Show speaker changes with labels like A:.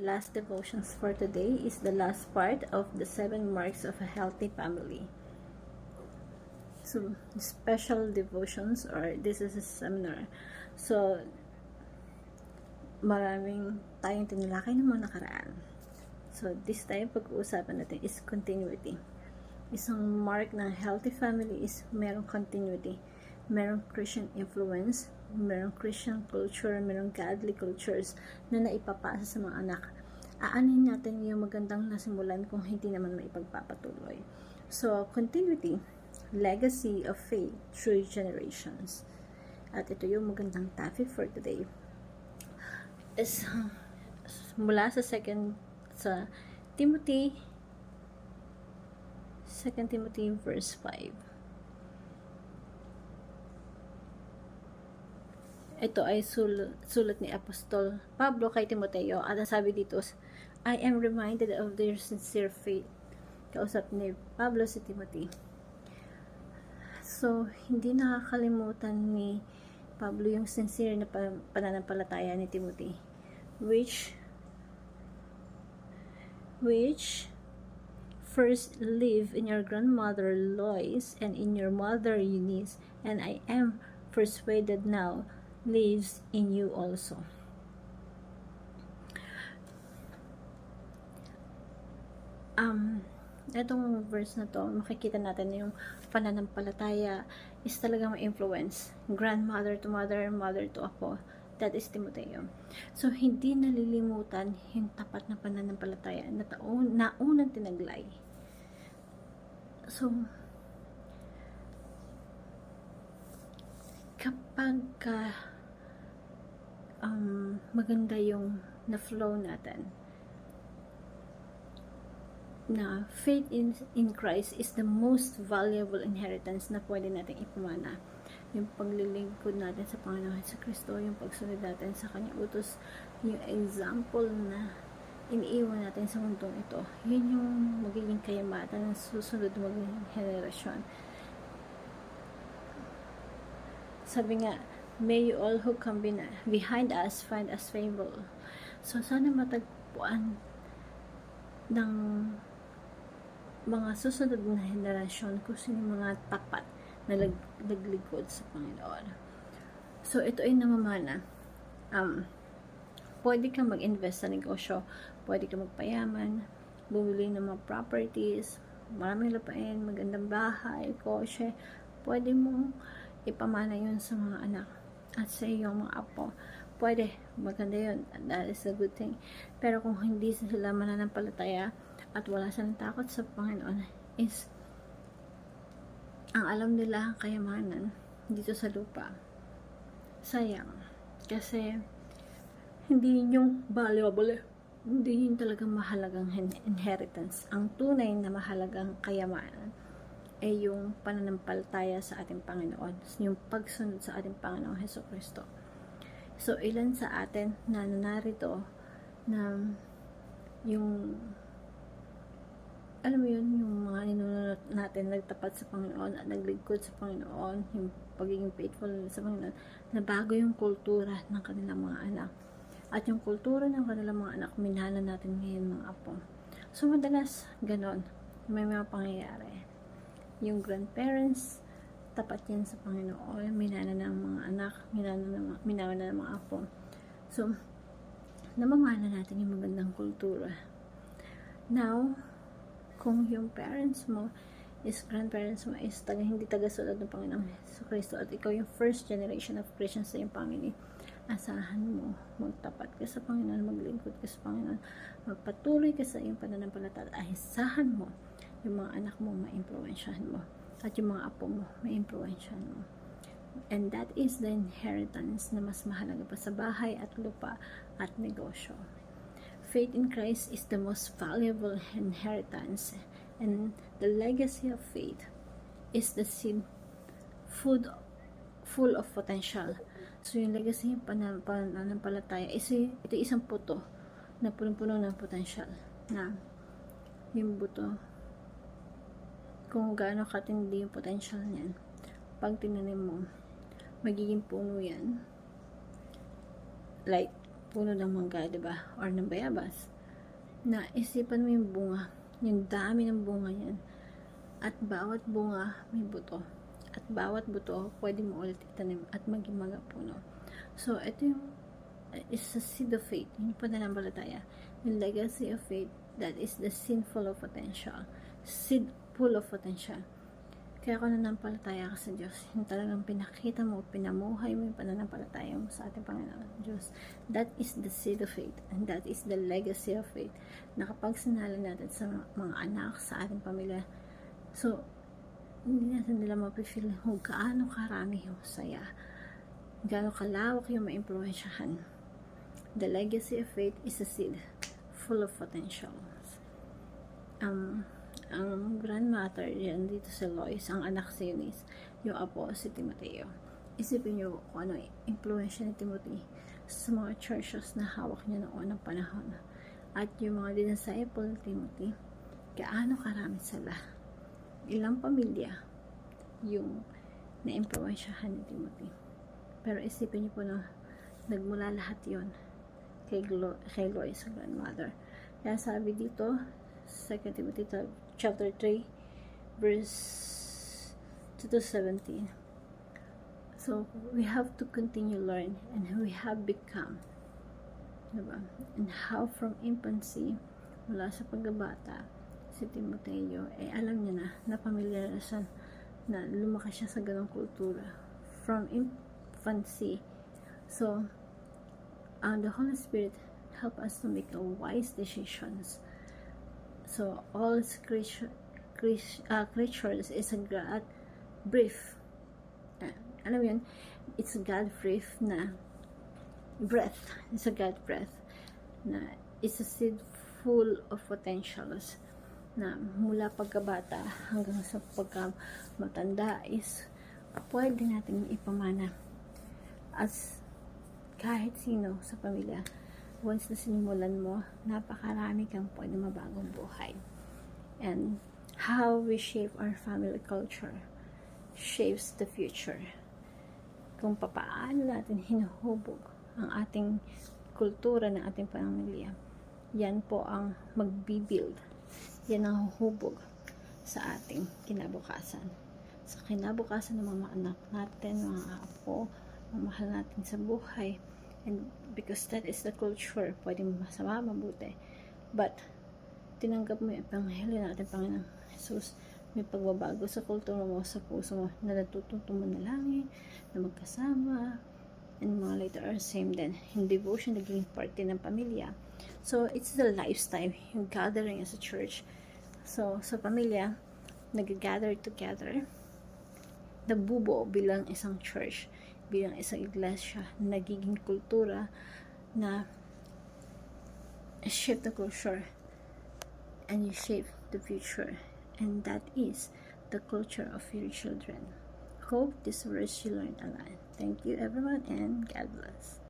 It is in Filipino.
A: Last devotions for today is the last part of the 7 marks of a healthy family. So, special devotions, or this is a seminar. So, maraming tayong tinalakay ng mga nakaraan. So, this time pag-uusapan natin is continuity. Isang mark ng healthy family is merong continuity. Merong Christian influence, merong Christian culture, merong godly cultures na naipapasa sa mga anak. Aanin natin yung magandang nasimulan kung hindi naman maipagpapatuloy. So, continuity, legacy of faith through generations. At ito yung magandang topic for today. Is mula sa Timothy 2 Timothy verse 5. Ito ay sulat ni Apostol Pablo kay Timoteo, at sabi dito, I am reminded of their sincere faith. Kausap ni Pablo si Timothy. So, hindi nakakalimutan ni Pablo yung sincere na pananampalataya ni Timothy, which first live in your grandmother Lois and in your mother Eunice, and I am persuaded now lives in you also. Itong verse na to, makikita natin yung pananampalataya is talagang ma-influence. Grandmother to mother, mother to apo. That is Timoteo. So, hindi nalilimutan yung tapat na pananampalataya na unang tinaglay. So, kapag maganda yung na-flow natin, na faith in Christ is the most valuable inheritance na pwede natin ipamana. Yung paglilingkod natin sa Panginoon Jesucristo, yung pagsunod natin sa Kanyang utos, yung example na iniiwan natin sa mundong ito, yun yung magiging kayamatan ng susunod magiging henerasyon. Sabi nga, may you all who come behind us find us faithful. So, sana matagpuan ng mga susunod na henerasyon kung sino mga tapat na naglingkod sa Panginoon. So, ito ay namamana. Pwede kang mag-invest sa negosyo, pwede kang magpayaman, bumili ng mga properties, maraming lupain, magandang bahay, kotse, pwede mong ipamana yun sa mga anak at sa iyong mga apo. Pwede, maganda yun, that is a good thing. Pero kung hindi sila mananampalataya at wala silang takot sa Panginoon, is ang alam nila kayamanan dito sa lupa, sayang. Kasi hindi yung valuable, hindi yun talagang mahalagang inheritance. Ang tunay na mahalagang kayamanan ay yung pananampalataya sa ating Panginoon, yung pagsunod sa ating Panginoong Jesucristo. So, ilan sa atin na narito na yung, alam mo yun, yung mga ninunod natin nagtapat sa Panginoon at naglingkod sa Panginoon, yung pagiging faithful sa Panginoon, na bago yung kultura ng kanilang mga anak. At yung kultura ng kanilang mga anak, minana natin ngayon mga apo. So, madalas, ganon, may mga pangyayari. Yung grandparents, tapat yan sa Panginoon, minana ng mga anak, minana ng mga apo. So, namamana natin yung magandang kultura. Now, kung yung parents mo grandparents mo is hindi tagasunod ng Panginoong Jesucristo at ikaw yung first generation of Christians sa iyong family, asahan mo, magtapat ka sa Panginoon, maglingkod ka sa Panginoon, magpatuloy ka sa iyong pananampalataya, asahan mo yung mga anak mo, ma-influensyahan mo, at yung mga apo mo, ma-influensyahan mo. And that is the inheritance na mas mahalaga pa sa bahay at lupa at negosyo. Faith in Christ is the most valuable inheritance, and the legacy of faith is the seed full of potential. So, yung legacy ng pananampalataya ito isang puto na punong-puno ng potential, na yung buto, kung gaano katindi yung potential niyan, pag tinanim mo, magiging puno yan. Like puno ng mangga, diba? Or ng bayabas. Na isipan mo yung bunga, yung dami ng bunga yan. At bawat bunga may buto. At bawat buto, pwede mo ulit itanim at maging mga puno. So, ito yung is a seed of faith, yung pananampalataya. Yung legacy of faith, that is the seed full of potential. Seed full of potential. Kaya kung nanampalataya ka sa Diyos, yung talagang pinakita mo, pinamuhay mo yung pananampalataya mo sa ating Panginoon Diyos. That is the seed of faith, and that is the legacy of faith, na kapag sinala natin sa mga anak, sa ating pamilya, so, hindi natin nila mapifeel kung gaano karami yung saya, gaano kalawak yung maimpluwensyahan. The legacy of faith is a seed full of potential. Ang grandmother yan dito si Lois, ang anak si Eunice, yung apo si Timoteo. Isipin nyo kung ano influensya ni Timothy sa mga churches na hawak niya noon ng panahon. At yung mga disciple ni Timothy, gaano karami sila. Ilang pamilya yung na-influensyahan ni Timothy. Pero isipin niyo po na nagmula lahat yon kay Lois, ang grandmother. Kaya sabi dito, 2 Timothy chapter 3 verse 2-17. So, we have to continue learn and we have become, diba? And how from infancy, mula sa pagbabata, si Timoteo, alam niya na pamilyar siya, na lumaki siya sa ganong kultura. From infancy. So, the Holy Spirit help us to make wise decisions. So, all creatures is a God breath. Alam mo yun? It's a God breath na breath. It's a God breath na it's a seed full of potentials na mula pagkabata hanggang sa pagkamatanda is pwede natin ipamana as kahit sino sa pamilya. Once na sinimulan mo, napakarami kang pwede mabagong buhay. And how we shape our family culture shapes the future. Kung papaano natin hinuhubog ang ating kultura ng ating pamilya, yan po ang magbibuild. Yan ang huhubog sa ating kinabukasan. Sa kinabukasan ng mga anak natin, mga apo, mga mahal natin sa buhay. And because that is the culture, pwedeng masama, mabuti. But, tinanggap mo yung Ebanghelyo natin, Panginoon Jesus, may pagbabago sa kultura mo, sa puso mo, na natututong manalangin, na magkasama, and mga later are same din. Yung devotion, naging parte ng pamilya. So, it's the lifestyle, yung gathering as a church. So, sa pamilya, nag-gather together, nagbubuo bilang isang church, bilang isang iglesia, nagiging kultura na shape the culture and you shape the future, and that is the culture of your children. Hope this verse you learned a lot. Thank you everyone, and God bless.